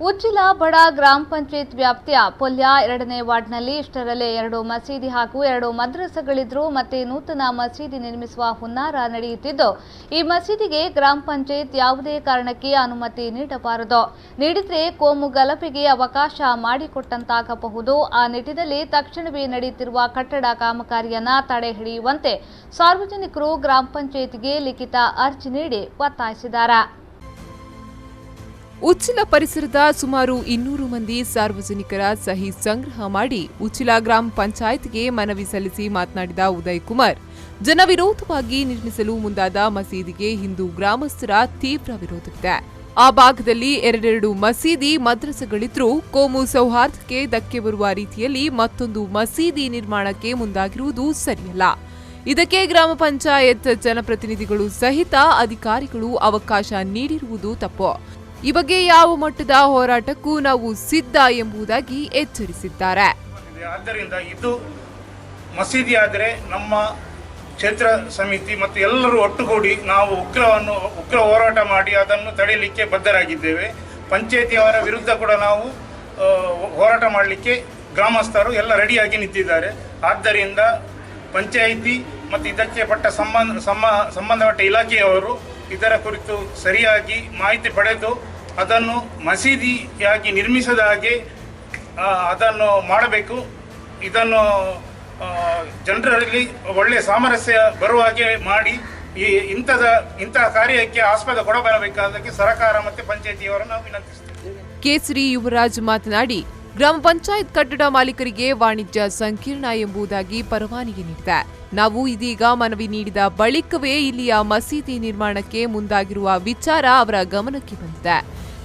ಉಚ್ಚಿಲ ಬಡ ಗ್ರಾಮ ಪಂಚಾಯತ್ ವ್ಯಾಪ್ತಿಯ ಪೊಲ್ಯ 2ನೇ ವಾರ್ಡ್ನಲ್ಲಿ ಇಷ್ಟರಲ್ಲೇ 2 ಮಸೀದಿ ಹಾಗೂ 2 ಮದ್ರಸೆಗಳಿದ್ರು ಮತ್ತೆ ನೂತನ ಮಸೀದಿ ನಿರ್ಮಿಸುವ ಹುನ್ನಾರ ನಡೆಯುತ್ತಿದ್ದು ಈ ಮಸೀದಿಗೆ ಗ್ರಾಮ ಪಂಚಾಯತ್ ಯಾವುದೇ ಕಾರಣಕ್ಕೆ ಅನುಮತಿ ನೀಡಬಾರದು. ನೀಡಿದ್ರೆ ಕೋಮು ಗಲಭೆಗೆ ಅವಕಾಶ ಮಾಡಿಕೊಟ್ಟಂತಾಗಬಹುದು. ಆ ನಿಟ್ಟಿನಲ್ಲಿ ತಕ್ಷಣವೇ ನಡೆಯುತ್ತಿರುವ ಕಟ್ಟಡ ಕಾಮಗಾರಿಯನ್ನ ತಡೆ ಹಿಡಿಯುವಂತೆ ಸಾರ್ವಜನಿಕರು ಗ್ರಾಮ ಪಂಚಾಯತ್ಗೆ ಲಿಖಿತ ಅರ್ಜಿ ನೀಡಿ ಒತ್ತಾಯಿಸಿದ್ದಾರೆ. ಉಚ್ಚಿಲ ಪರಿಸರದ ಸುಮಾರು 200 ಮಂದಿ ಸಾರ್ವಜನಿಕರ ಸಹಿ ಸಂಗ್ರಹ ಮಾಡಿ ಉಚ್ಚಿಲ ಗ್ರಾಮ ಪಂಚಾಯತ್ಗೆ ಮನವಿ ಸಲ್ಲಿಸಿ ಮಾತನಾಡಿದ ಉದಯ್ ಕುಮಾರ್, ಜನವಿರೋಧವಾಗಿ ನಿರ್ಮಿಸಲು ಮುಂದಾದ ಮಸೀದಿಗೆ ಹಿಂದೂ ಗ್ರಾಮಸ್ಥರ ತೀವ್ರ ವಿರೋಧವಿದೆ. ಆ ಭಾಗದಲ್ಲಿ 2 ಮಸೀದಿ ಮದ್ರಸೆಗಳಿದ್ರೂ ಕೋಮು ಸೌಹಾರ್ದಕ್ಕೆ ಧಕ್ಕೆ ಬರುವ ರೀತಿಯಲ್ಲಿ ಮತ್ತೊಂದು ಮಸೀದಿ ನಿರ್ಮಾಣಕ್ಕೆ ಮುಂದಾಗಿರುವುದು ಸರಿಯಲ್ಲ. ಇದಕ್ಕೆ ಗ್ರಾಮ ಪಂಚಾಯತ್ ಜನಪ್ರತಿನಿಧಿಗಳು ಸಹಿತ ಅಧಿಕಾರಿಗಳು ಅವಕಾಶ ನೀಡಿರುವುದು ತಪ್ಪು. ಈ ಬಗ್ಗೆ ಯಾವ ಮಟ್ಟದ ಹೋರಾಟಕ್ಕೂ ನಾವು ಸಿದ್ಧ ಎಂಬುದಾಗಿ ಎಚ್ಚರಿಸಿದ್ದಾರೆ. ಆದ್ದರಿಂದ ಇದು ಮಸೀದಿ ಆದರೆ ನಮ್ಮ ಕ್ಷೇತ್ರ ಸಮಿತಿ ಮತ್ತು ಎಲ್ಲರೂ ಒಟ್ಟುಗೂಡಿ ನಾವು ಉಗ್ರ ಹೋರಾಟ ಮಾಡಿ ಅದನ್ನು ತಡೆಯಲಿಕ್ಕೆ ಬದ್ಧರಾಗಿದ್ದೇವೆ. ಪಂಚಾಯತಿಯವರ ವಿರುದ್ಧ ಕೂಡ ನಾವು ಹೋರಾಟ ಮಾಡಲಿಕ್ಕೆ ಗ್ರಾಮಸ್ಥರು ಎಲ್ಲ ರೆಡಿಯಾಗಿ ನಿಂತಿದ್ದಾರೆ. ಆದ್ದರಿಂದ ಪಂಚಾಯಿತಿ ಮತ್ತು ಇದಕ್ಕೆ ಪಟ್ಟ ಸಂಬಂಧಪಟ್ಟ ಇಲಾಖೆಯವರು ಇದರ ಕುರಿತು ಸರಿಯಾಗಿ ಮಾಹಿತಿ ಪಡೆದು ಅದನ್ನು ಮಸೀದಿಯಾಗಿ ನಿರ್ಮಿಸದ ಹಾಗೆ ಅದನ್ನು ಮಾಡಬೇಕು. ಇದನ್ನು ಜನರಲ್ಲಿ ಒಳ್ಳೆಯ ಸಾಮರಸ್ಯ ಬರುವ ಹಾಗೆ ಮಾಡಿ ಇಂತಹ ಕಾರ್ಯಕ್ಕೆ ಆಸ್ಪದ ಕೊಡಬರಬೇಕಾದಕ್ಕೆ ಸರ್ಕಾರ ಮತ್ತು ಪಂಚಾಯಿತಿಯವರನ್ನು ನಾವು ವಿನಂತಿಸುತ್ತೇವೆ. ಕೇಸರಿ ಯುವರಾಜ್ ಮಾತನಾಡಿ, ಗ್ರಾಮ ಪಂಚಾಯತ್ ಕಟ್ಟಡ ಮಾಲೀಕರಿಗೆ ವಾಣಿಜ್ಯ ಸಂಕೀರ್ಣ ಎಂಬುದಾಗಿ ಪರವಾನಗಿ ನೀಡಿದೆ. ನಾವು ಇದೀಗ ಮನವಿ ನೀಡಿದ ಬಳಿಕವೇ ಇಲ್ಲಿಯ ಮಸೀದಿ ನಿರ್ಮಾಣಕ್ಕೆ ಮುಂದಾಗಿರುವ ವಿಚಾರ ಅವರ ಗಮನಕ್ಕೆ ಬಂದಿದೆ.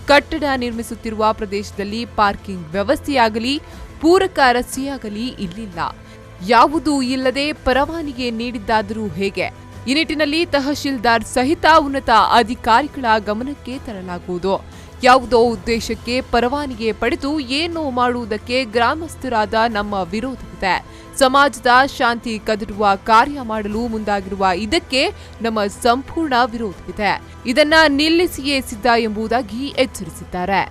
ಕಟ್ಟಡ ನಿರ್ಮಿಸುತ್ತಿರುವ ಪ್ರದೇಶದಲ್ಲಿ ಪಾರ್ಕಿಂಗ್ ವ್ಯವಸ್ಥೆಯಾಗಲಿ ಪೂರಕ ರಸ್ತೆಯಾಗಲಿ ಇಲ್ಲಿಲ್ಲ. ಯಾವುದೂ ಇಲ್ಲದೆ ಪರವಾನಗಿ ನೀಡಿದ್ದಾದರೂ ಹೇಗೆ? ಈ ನಿಟ್ಟಿನಲ್ಲಿ ತಹಶೀಲ್ದಾರ್ ಸಹಿತ ಉನ್ನತ ಅಧಿಕಾರಿಗಳ ಗಮನಕ್ಕೆ ತರಲಾಗುವುದು. ಯಾವುದೋ ಉದ್ದೇಶಕ್ಕೆ ಪರವಾನಗಿ ಪಡೆದು ಏನೋ ಮಾಡುವುದಕ್ಕೆ ಗ್ರಾಮಸ್ಥರಾದ ನಮ್ಮ ವಿರೋಧವಿದೆ. ಸಮಾಜದ ಶಾಂತಿ ಕದಡುವ ಕಾರ್ಯ ಮಾಡಲು ಮುಂದಾಗಿರುವ ಇದಕ್ಕೆ ನಮ್ಮ ಸಂಪೂರ್ಣ ವಿರೋಧವಿದೆ. ಇದನ್ನ ನಿಲ್ಲಿಸಿಯೇ ಸಿದ್ಧ ಎಂಬುದಾಗಿ ಎಚ್ಚರಿಸಿದ್ದಾರೆ.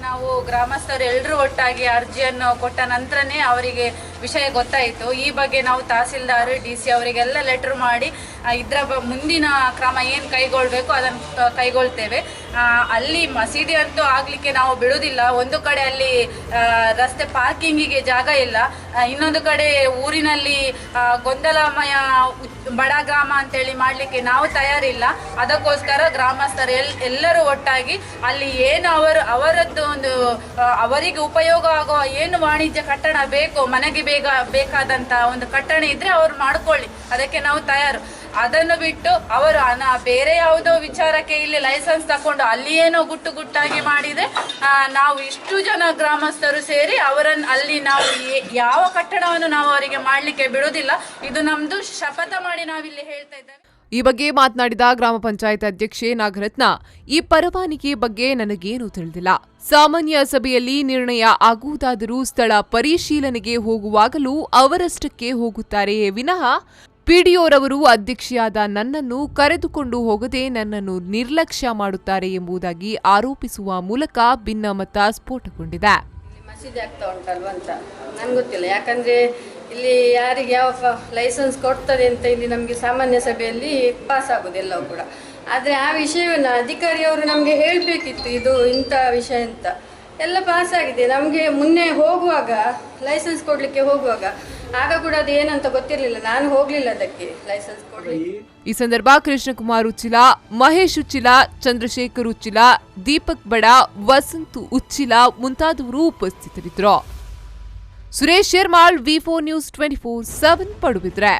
ನಾವು ಗ್ರಾಮಸ್ಥರು ಎಲ್ಲರೂ ಒಟ್ಟಾಗಿ ಅರ್ಜಿಯನ್ನು ಕೊಟ್ಟ ನಂತರನೇ ಅವರಿಗೆ ವಿಷಯ ಗೊತ್ತಾಯಿತು. ಈ ಬಗ್ಗೆ ನಾವು ತಹಸೀಲ್ದಾರ್ DC ಅವರಿಗೆಲ್ಲ ಲೆಟರ್ ಮಾಡಿ ಇದರ ಮುಂದಿನ ಕ್ರಮ ಏನು ಕೈಗೊಳ್ಳಬೇಕು ಅದನ್ನು ಕೈಗೊಳ್ತೇವೆ. ಅಲ್ಲಿ ಮಸೀದಿ ಅಂತೂ ಆಗಲಿಕ್ಕೆ ನಾವು ಬಿಡುವುದಿಲ್ಲ. ಒಂದು ಕಡೆ ಅಲ್ಲಿ ರಸ್ತೆ ಪಾರ್ಕಿಂಗಿಗೆ ಜಾಗ ಇಲ್ಲ, ಇನ್ನೊಂದು ಕಡೆ ಊರಿನಲ್ಲಿ ಗೊಂದಲಮಯ ಬಡ ಗ್ರಾಮ ಅಂತೇಳಿ ಮಾಡಲಿಕ್ಕೆ ನಾವು ತಯಾರಿಲ್ಲ. ಅದಕ್ಕೋಸ್ಕರ ಗ್ರಾಮಸ್ಥರು ಎಲ್ಲರೂ ಒಟ್ಟಾಗಿ ಅಲ್ಲಿ ಏನು ಅವರದ್ದು ಒಂದು ಅವರಿಗೆ ಉಪಯೋಗ ಆಗುವ ಏನು ವಾಣಿಜ್ಯ ಕಟ್ಟಡ ಬೇಕು, ಮನೆಗೆ ಬೇಕಾದಂತ ಒಂದು ಕಟ್ಟಡ ಇದ್ರೆ ಅವ್ರು ಮಾಡ್ಕೊಳ್ಳಿ, ಅದಕ್ಕೆ ನಾವು ತಯಾರು. ಅದನ್ನು ಬಿಟ್ಟು ಅವರು ಬೇರೆ ಯಾವುದೋ ವಿಚಾರಕ್ಕೆ ಇಲ್ಲಿ ಲೈಸೆನ್ಸ್ ತಕೊಂಡು ಅಲ್ಲಿ ಏನೋ ಗುಟ್ಟಾಗಿ ಮಾಡಿದ್ರೆ ನಾವು ಇಷ್ಟು ಜನ ಗ್ರಾಮಸ್ಥರು ಸೇರಿ ಅವರನ್ನು ಅಲ್ಲಿ ನಾವು ಯಾವ ಕಟ್ಟಡವನ್ನು ನಾವು ಅವರಿಗೆ ಮಾಡಲಿಕ್ಕೆ ಬಿಡುವುದಿಲ್ಲ. ಇದು ನಮ್ದು ಶಪಥ ಮಾಡಿ ನಾವಿಲ್ಲಿ ಹೇಳ್ತಾ ಇದ್ದೇವೆ. ಈ ಬಗ್ಗೆ ಮಾತನಾಡಿದ ಗ್ರಾಮ ಪಂಚಾಯತ್ ಅಧ್ಯಕ್ಷೆ ನಾಗರತ್ನ, ಈ ಪರವಾನಗಿ ಬಗ್ಗೆ ನನಗೇನೂ ತಿಳಿದಿಲ್ಲ. ಸಾಮಾನ್ಯ ಸಭೆಯಲ್ಲಿ ನಿರ್ಣಯ ಆಗುವುದಾದರೂ ಸ್ಥಳ ಪರಿಶೀಲನೆಗೆ ಹೋಗುವಾಗಲೂ ಅವರಷ್ಟಕ್ಕೆ ಹೋಗುತ್ತಾರೆಯೇ ವಿನಃ ಪಿಡಿಒರವರು ಅಧ್ಯಕ್ಷೆಯಾದ ನನ್ನನ್ನು ಕರೆದುಕೊಂಡು ಹೋಗದೆ ನನ್ನನ್ನು ನಿರ್ಲಕ್ಷ್ಯ ಮಾಡುತ್ತಾರೆ ಎಂಬುದಾಗಿ ಆರೋಪಿಸುವ ಮೂಲಕ ಭಿನ್ನಮತ ಸ್ಫೋಟಗೊಂಡಿದೆ. ಮಸೀದಿ ಆಗ್ತಾ ಉಂಟಲ್ವ ಅಂತ ನನಗೆ ಗೊತ್ತಿಲ್ಲ. ಯಾಕಂದರೆ ಇಲ್ಲಿ ಯಾರಿಗೆ ಯಾವ ಲೈಸೆನ್ಸ್ ಕೊಡ್ತದೆ ಅಂತ ಇಲ್ಲಿ ನಮಗೆ ಸಾಮಾನ್ಯ ಸಭೆಯಲ್ಲಿ ಪಾಸ್ ಆಗೋದೆಲ್ಲವೂ ಕೂಡ. ಆದರೆ ಆ ವಿಷಯವನ್ನು ಅಧಿಕಾರಿಯವರು ನಮಗೆ ಹೇಳಬೇಕಿತ್ತು, ಇದು ಇಂಥ ವಿಷಯ ಅಂತ. ಎಲ್ಲ ಪಾಸ್ ಆಗಿದೆ. ನಮಗೆ ಮುನ್ನೆ ಹೋಗುವಾಗ ಲೈಸೆನ್ಸ್ ಕೊಡಲಿಕ್ಕೆ ಹೋಗುವಾಗ ಆಗ ಕೂಡ ಅದು ಏನಂತ ಗೊತ್ತಿರಲಿಲ್ಲ. ನಾನು ಹೋಗಲಿಲ್ಲ ಅದಕ್ಕೆ ಲೈಸೆನ್ಸ್ ಕೊಡಲಿಕ್ಕೆ. ಈ ಸಂದರ್ಭ ಕೃಷ್ಣಕುಮಾರ್ ಉಚ್ಚಿಲ, ಮಹೇಶ್ ಉಚ್ಚಿಲ, ಚಂದ್ರಶೇಖರ್ ಉಚ್ಚಿಲ, ದೀಪಕ್ ಬಡ, ವಸಂತ್ ಉಚ್ಚಿಲ ಮುಂತಾದವರು ಉಪಸ್ಥಿತರಿದ್ದರು. Suresh ಶರ್ಮಾಳ್, V4 News 24/7 Padubidri.